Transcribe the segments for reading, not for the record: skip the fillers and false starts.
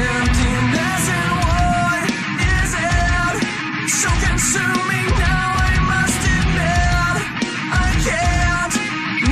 emptiness and what is it? So consuming now, I must admit I can't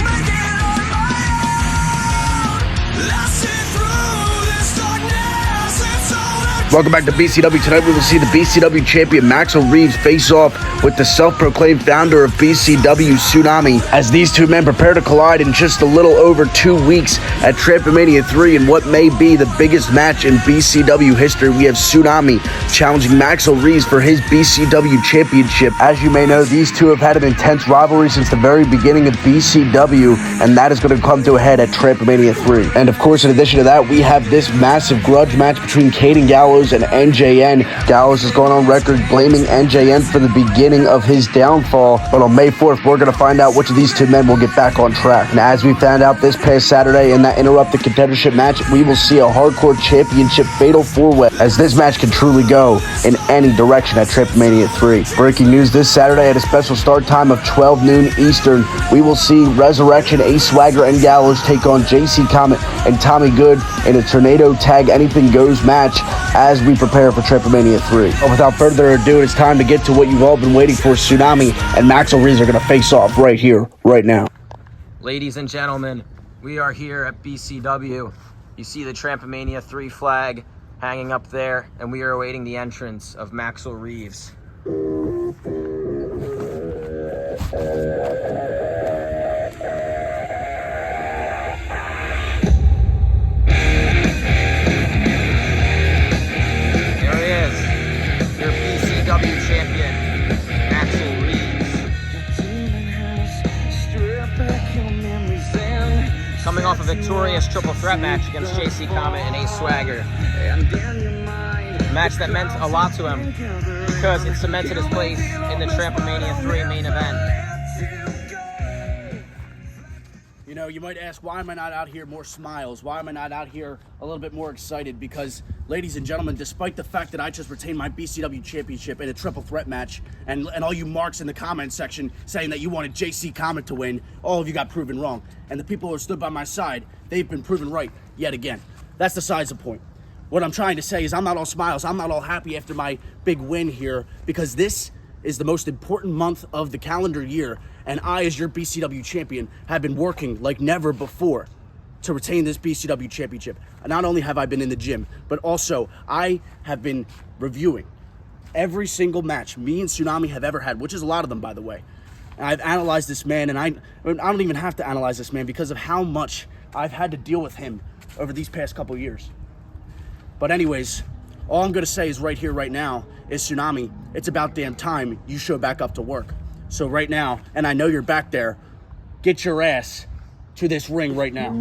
make it on my own. Lasting through this darkness, it's all that. Welcome back to BCW. Tonight we will see the BCW champion Maxel Reeves face off with the self-proclaimed founder of BCW, Tsunami, as these two men prepare to collide in just a little over 2 weeks at TrampoMania III in what may be the biggest match in BCW history. We have Tsunami challenging Maxel Reeves for his BCW championship. As you may know, these two have had an intense rivalry since the very beginning of BCW, and that is going to come to a head at TrampoMania III. And of course, in addition to that, we have this massive grudge match between Caden Gallows and NJN. Gallows has gone on record blaming NJN for the beginning of his downfall, but on May 4th, we're going to find out which of these two men will get back on track. And as we found out this past Saturday in that interrupted contendership match, we will see a hardcore championship fatal four-way, as this match can truly go in any direction at TrampoMania III. Breaking news this Saturday at a special start time of 12 noon Eastern, we will see Resurrection, Ace Swagger, and Gallows take on JC Comet and Tommy Good in a Tornado Tag Anything Goes match as we prepare for TrampoMania III. But without further ado, it's time to get to what you've all been waiting for. Tsunami and Maxel Reeves are going to face off right here, right now. Ladies and gentlemen, we are here at BCW. You see the TrampoMania III flag hanging up there, and we are awaiting the entrance of Maxel Reeves. There he is, your BCW champion, Maxel Reeves. Coming off a victorious triple threat match against JC Comet and Ace Swagger. A match that meant a lot to him because it cemented his place in the TrampoMania III main event. You know, you might ask, why am I not out here more smiles? Why am I not out here a little bit more excited? Because, ladies and gentlemen, despite the fact that I just retained my BCW championship in a triple threat match, and all you marks in the comment section saying that you wanted JC Comet to win, all of you got proven wrong. And the people who have stood by my side, they've been proven right yet again. That's besides the point. What I'm trying to say is I'm not all smiles. I'm not all happy after my big win here, because this is the most important month of the calendar year, and I, as your BCW champion, have been working like never before to retain this BCW championship. Not only have I been in the gym, but also I have been reviewing every single match me and Tsunami have ever had, which is a lot of them, by the way. And I've analyzed this man, and I don't even have to analyze this man because of how much I've had to deal with him over these past couple years. But anyways, all I'm going to say is right here, right now, is Tsunami, it's about damn time you show back up to work. So right now, and I know you're back there, get your ass to this ring right now.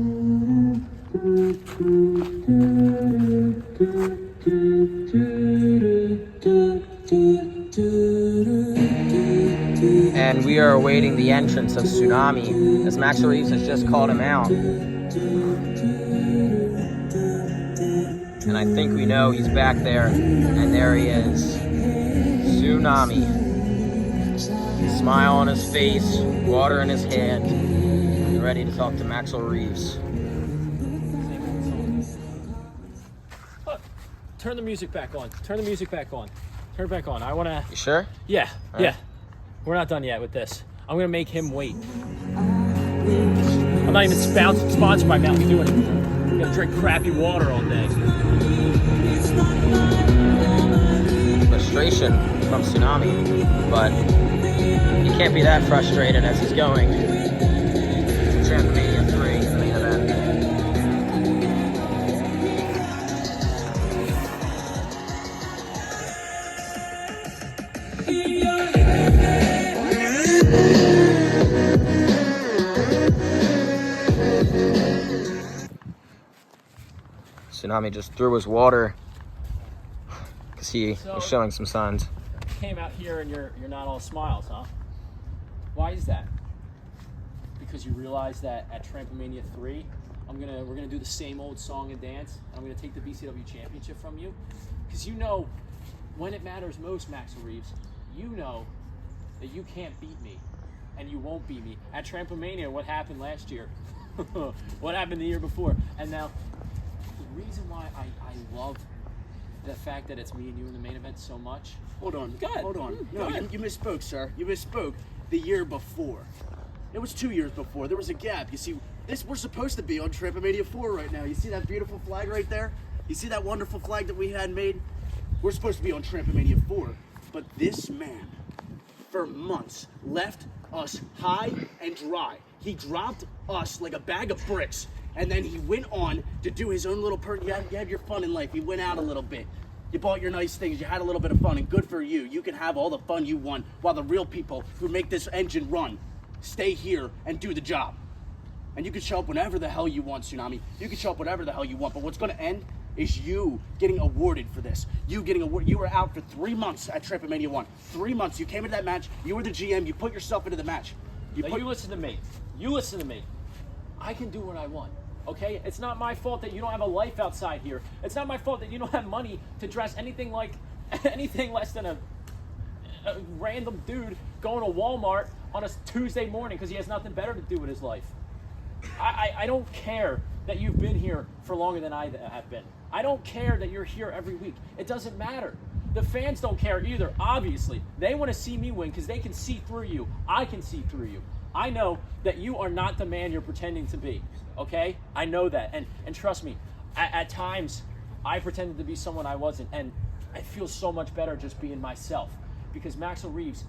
And we are awaiting the entrance of Tsunami, as Maxel Reeves has just called him out. And I think we know he's back there, and there he is, Tsunami. Smile on his face, water in his hand, ready to talk to Maxel Reeves. Turn the music back on. Turn the music back on. Turn it back on. I want to... You sure? Yeah, All yeah. right. We're not done yet with this. I'm going to make him wait. I'm not even sponsored by Mountain Dew anymore. I'm going to drink crappy water all day. Frustration from Tsunami, but he can't be that frustrated as he's going to TrampoMania III in the main event. Tsunami just threw his water because he was showing some signs. Came out here and you're not all smiles, huh? Why is that? Because you realize that at TrampoMania 3, we're gonna do the same old song and dance, and I'm gonna take the BCW championship from you. Because you know, when it matters most, Maxel Reeves, you know that you can't beat me, and you won't beat me. At TrampoMania, what happened last year? What happened the year before? And now, the reason why I love the fact that it's me and you in the main event so much. Hold on. Go ahead. Hold on. Go No, ahead. you misspoke, sir. You misspoke. The year before. It was 2 years before. There was a gap. You see, we're supposed to be on TrampoMania IV right now. You see that beautiful flag right there? You see that wonderful flag that we had made? We're supposed to be on TrampoMania IV. But this man, for months, left us high and dry. He dropped us like a bag of bricks. And then he went on to do his own little you had your fun in life. You went out a little bit. You bought your nice things. You had a little bit of fun, and good for you. You can have all the fun you want while the real people who make this engine run stay here and do the job. And you can show up whenever the hell you want, Tsunami. You can show up whatever the hell you want. But what's going to end is you getting awarded for this. You getting awarded. You were out for 3 months at TrampoMania 1. 3 months. You came into that match. You were the GM. You put yourself into the match. You listen to me. You listen to me. I can do what I want. Okay? It's not my fault that you don't have a life outside here. It's not my fault that you don't have money to dress anything less than a random dude going to Walmart on a Tuesday morning because he has nothing better to do with his life. I don't care that you've been here for longer than I have been. I don't care that you're here every week. It doesn't matter. The fans don't care either, obviously. They want to see me win because they can see through you. I can see through you. I know that you are not the man you're pretending to be, okay? I know that. And trust me, at times, I pretended to be someone I wasn't. And I feel so much better just being myself. Because Maxel Reeves,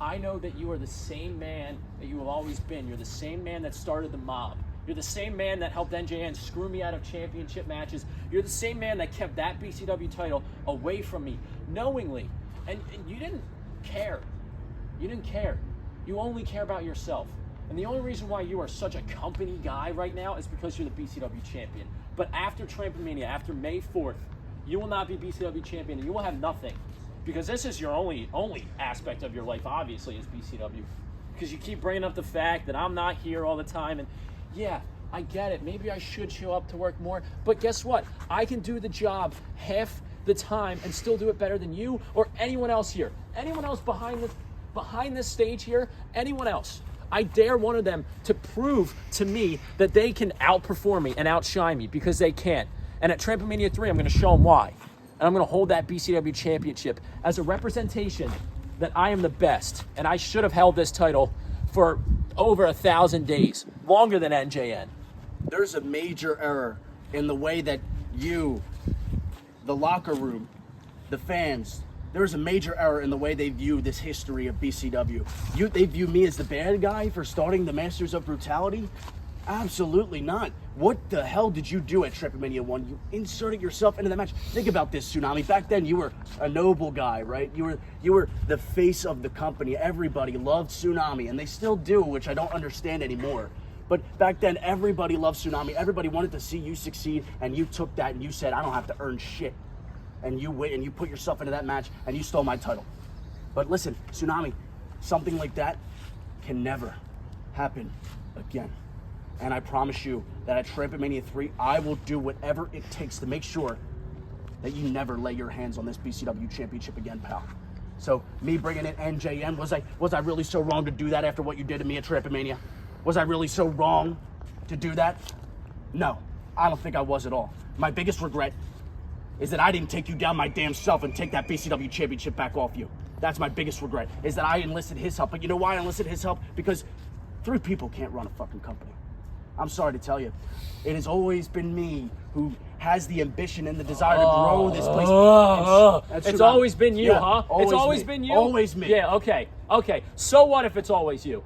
I know that you are the same man that you have always been. You're the same man that started the mob. You're the same man that helped NJN screw me out of championship matches. You're the same man that kept that BCW title away from me, knowingly. And you didn't care. You didn't care. You only care about yourself. And the only reason why you are such a company guy right now is because you're the BCW champion. But after TrampoMania, after May 4th, you will not be BCW champion and you will have nothing. Because this is your only aspect of your life, obviously, is BCW. Because you keep bringing up the fact that I'm not here all the time. And yeah, I get it. Maybe I should show up to work more. But guess what? I can do the job half the time and still do it better than you or anyone else here. Anyone else behind this stage here, anyone else. I dare one of them to prove to me that they can outperform me and outshine me because they can. And at TrampoMania 3, I'm going to show them why. And I'm going to hold that BCW championship as a representation that I am the best. And I should have held this title for over 1,000 days, longer than NJN. There's a major error in the way that you, the locker room, the fans, there's a major error in the way they view this history of BCW. They view me as the bad guy for starting the Masters of Brutality? Absolutely not. What the hell did you do at TrampoMania 1? You inserted yourself into the match. Think about this, Tsunami. Back then, you were a noble guy, right? You were the face of the company. Everybody loved Tsunami, and they still do, which I don't understand anymore. But back then, everybody loved Tsunami. Everybody wanted to see you succeed, and you took that and you said, I don't have to earn shit. And you went and you put yourself into that match, and you stole my title. But listen, Tsunami, something like that can never happen again. And I promise you that at TrampoMania 3, I will do whatever it takes to make sure that you never lay your hands on this BCW championship again, pal. So me bringing in NJN, was I really so wrong to do that after what you did to me at TrampoMania? Was I really so wrong to do that? No, I don't think I was at all. My biggest regret is that I didn't take you down my damn self and take that BCW championship back off you. That's my biggest regret, is that I enlisted his help. But you know why I enlisted his help? Because 3 people can't run a fucking company. I'm sorry to tell you. It has always been me who has the ambition and the desire to grow this place. It's always been you, Yeah, huh? always It's always me. been you? Always me. Yeah, okay. So what if it's always you?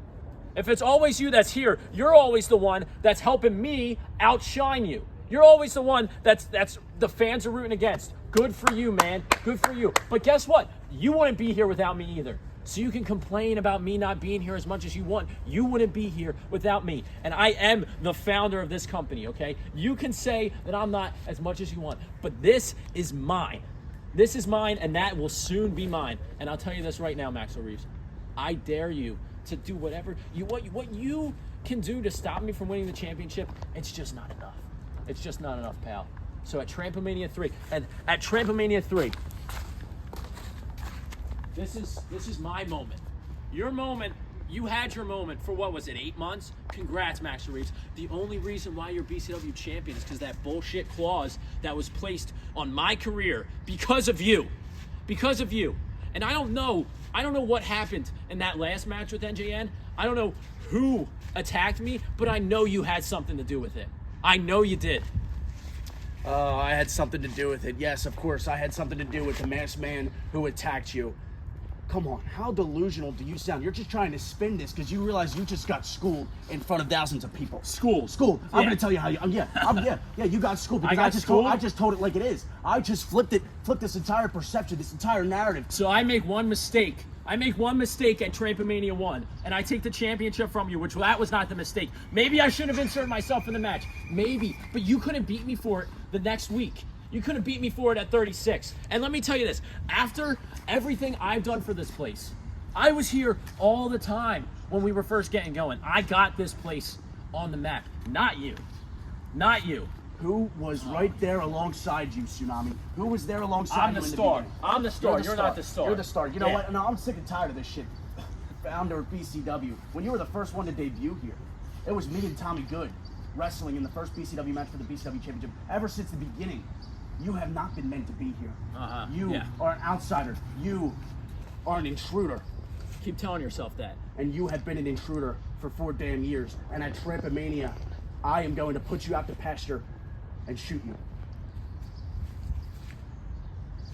If it's always you that's here, you're always the one that's helping me outshine you. You're always the one that's the fans are rooting against. Good for you, man. Good for you. But guess what? You wouldn't be here without me either. So you can complain about me not being here as much as you want. You wouldn't be here without me. And I am the founder of this company, okay? You can say that I'm not as much as you want, but this is mine. This is mine, and that will soon be mine. And I'll tell you this right now, Maxel Reeves. I dare you to do whatever what you can do to stop me from winning the championship. It's just not enough. It's just not enough, pal. So at TrampoMania 3, and at TrampoMania 3, this is my moment. Your moment You had your moment for, what was it, 8 months? Congrats, Maxel Reeves. The only reason why you're BCW champion is because that bullshit clause that was placed on my career because of you. Because of you. And I don't know what happened in that last match with NJN. I don't know who attacked me, but I know you had something to do with it. I know you did. I had something to do with it. Yes, of course, I had something to do with the masked man who attacked you. Come on, how delusional do you sound? You're just trying to spin this because you realize you just got schooled in front of thousands of people. Schooled. I'm gonna tell you how you. You got schooled because I just told it like it is. I just flipped this entire perception, this entire narrative. So I make one mistake. I make one mistake at TrampoMania 1, and I take the championship from you, which that was not the mistake. Maybe I should have inserted myself in the match. Maybe, but you couldn't beat me for it the next week. You couldn't beat me for it at 36. And let me tell you this, after everything I've done for this place, I was here all the time when we were first getting going. I got this place on the map. Not you. Not you. Who was right there alongside you, Tsunami? Who was there alongside I'm you the in star. beginning? I'm the star. You're not the star. You're the star. You know what? No, I'm sick and tired of this shit. Founder of BCW. When you were the first one to debut here, it was me and Tommy Good wrestling in the first BCW match for the BCW Championship. Ever since the beginning, you have not been meant to be here. You are an outsider. You are an intruder. Keep telling yourself that. And you have been an intruder for 4 damn years. And at TrampoMania, I am going to put you out to pasture and shoot you.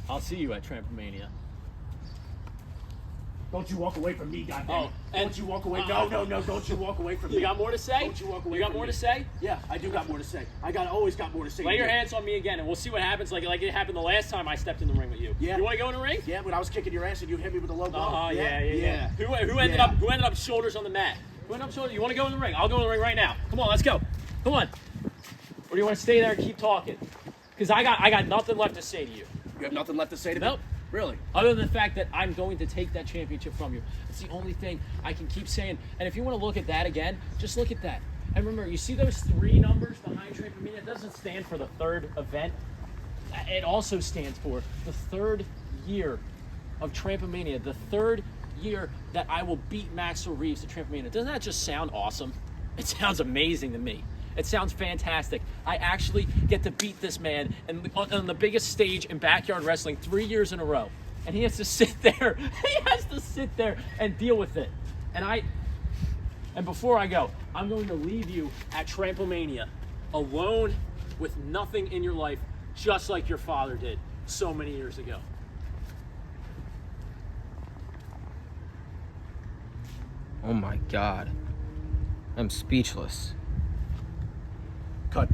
I'll see you at TrampoMania. Don't you walk away from me, goddamn. Oh, and don't you walk away. No, don't you walk away from me. You got more to say? Don't you walk away You got from more me. to say? Yeah, I do got more to say. Always got more to say. Lay your hands on me again, and we'll see what happens like it happened the last time I stepped in the ring with you. Yeah. You want to go in the ring? Yeah, when I was kicking your ass and you hit me with a low blow. Yeah. Who ended up shoulders on the mat? Who ended up shoulders? You want to go in the ring? I'll go in the ring right now. Come on, let's go. Come on. Or do you want to stay there and keep talking? Because I got nothing left to say to you. You have nothing left to say to me? Nope. Really? Other than the fact that I'm going to take that championship from you. It's the only thing I can keep saying. And if you want to look at that again, just look at that. And remember, you see those 3 numbers behind TrampoMania? It doesn't stand for the 3rd event. It also stands for the 3rd year of TrampoMania, the 3rd year that I will beat Maxel Reeves at TrampoMania. Doesn't that just sound awesome? It sounds amazing to me. It sounds fantastic. I actually get to beat this man on the biggest stage in backyard wrestling 3 years in a row. And he has to sit there. He has to sit there and deal with it. And before I go, I'm going to leave you at TrampoMania alone with nothing in your life, just like your father did so many years ago. Oh my God. I'm speechless. Cut.